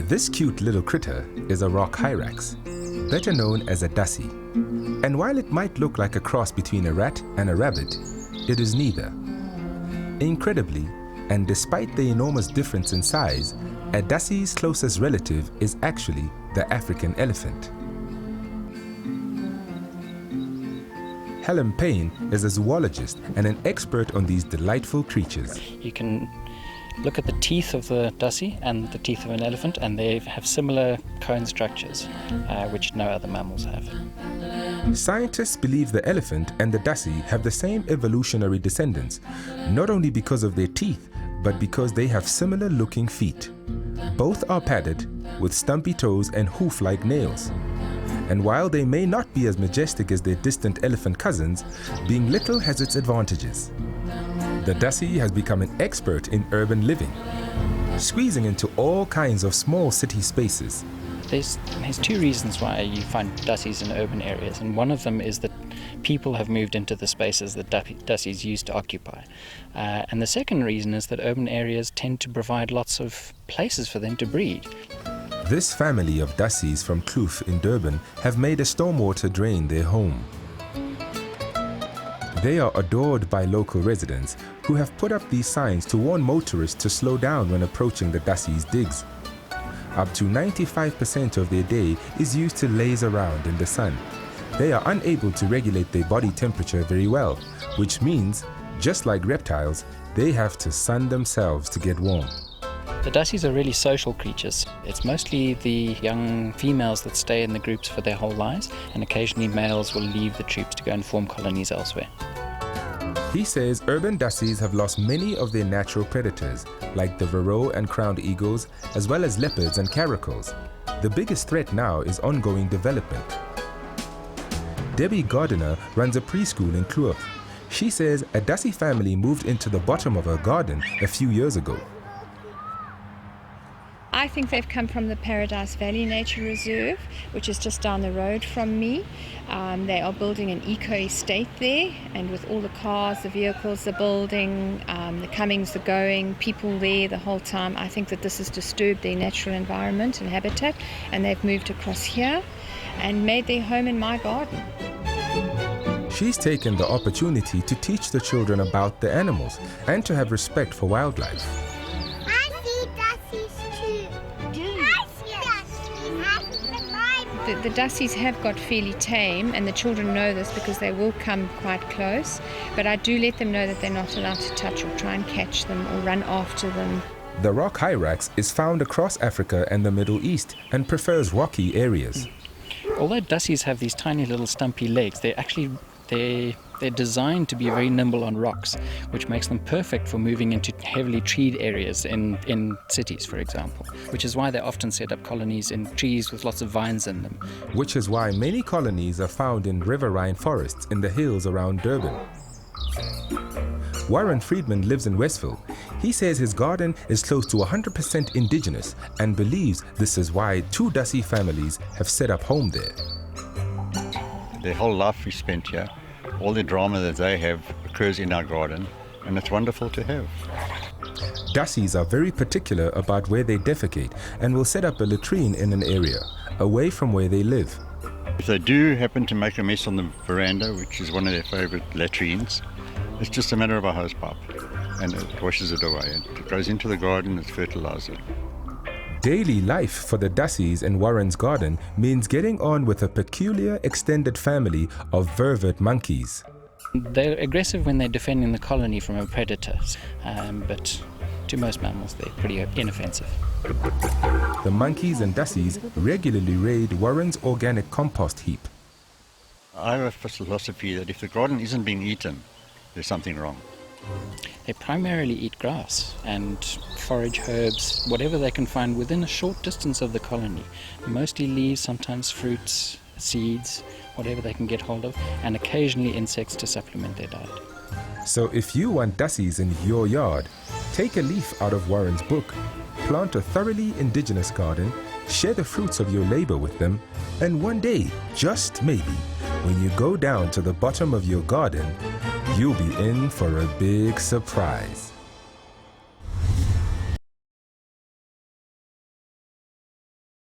This cute little critter is a rock hyrax, better known as a Dassie. And while it might look like a cross between a rat and a rabbit, it is neither. Incredibly, and despite the enormous difference in size, a Dassie's closest relative is actually the African elephant. Helen Payne is a zoologist and an expert on these delightful creatures. You can look at the teeth of the Dassie and the teeth of an elephant, and they have similar cone structures, which no other mammals have. Scientists believe the elephant and the Dassie have the same evolutionary descendants, not only because of their teeth, but because they have similar looking feet. Both are padded, with stumpy toes and hoof-like nails. And while they may not be as majestic as their distant elephant cousins, being little has its advantages. The Dassie has become an expert in urban living, squeezing into all kinds of small city spaces. There's two reasons why you find Dassies in urban areas, and one of them is that people have moved into the spaces that Dassies used to occupy. And the second reason is that urban areas tend to provide lots of places for them to breed. This family of Dassies from Kloof in Durban have made a stormwater drain their home. They are adored by local residents who have put up these signs to warn motorists to slow down when approaching the Dassies' digs. Up to 95% of their day is used to laze around in the sun. They are unable to regulate their body temperature very well, which means, just like reptiles, they have to sun themselves to get warm. The Dassies are really social creatures. It's mostly the young females that stay in the groups for their whole lives, and occasionally males will leave the troops to go and form colonies elsewhere. He says urban Dassies have lost many of their natural predators, like the Varroa and crowned eagles, as well as leopards and caracals. The biggest threat now is ongoing development. Debbie Gardiner runs a preschool in Kloof. She says a Dassie family moved into the bottom of her garden a few years ago. I think they've come from the Paradise Valley Nature Reserve, which is just down the road from me. They are building an eco-estate there, and with all the cars, the vehicles, the building, the comings, the going, people there the whole time, I think that this has disturbed their natural environment and habitat, and they've moved across here and made their home in my garden. She's taken the opportunity to teach the children about the animals and to have respect for wildlife. The Dassies have got fairly tame, and the children know this because they will come quite close, but I do let them know that they're not allowed to touch or try and catch them or run after them. The rock hyrax is found across Africa and the Middle East and prefers rocky areas. Although Dassies have these tiny little stumpy legs, they're designed to be very nimble on rocks, which makes them perfect for moving into heavily treed areas in cities, for example, which is why they often set up colonies in trees with lots of vines in them. Which is why many colonies are found in riverine forests in the hills around Durban. Warren Friedman lives in Westville. He says his garden is close to 100% indigenous and believes this is why 2 Dassie families have set up home there. Their whole life we spent here. All the drama that they have occurs in our garden, and it's wonderful to have. Dassies are very particular about where they defecate and will set up a latrine in an area, away from where they live. If they do happen to make a mess on the veranda, which is one of their favourite latrines, it's just a matter of a hose pipe, and it washes it away. It goes into the garden as fertilizer. Daily life for the Dassies in Warren's garden means getting on with a peculiar extended family of vervet monkeys. They're aggressive when they're defending the colony from a predator, but to most mammals they're pretty inoffensive. The monkeys and Dassies regularly raid Warren's organic compost heap. I have a philosophy that if the garden isn't being eaten, there's something wrong. They primarily eat grass and forage herbs, whatever they can find within a short distance of the colony. Mostly leaves, sometimes fruits, seeds, whatever they can get hold of, and occasionally insects to supplement their diet. So if you want Dassies in your yard, take a leaf out of Warren's book, plant a thoroughly indigenous garden, share the fruits of your labor with them, and one day, just maybe, when you go down to the bottom of your garden, you'll be in for a big surprise.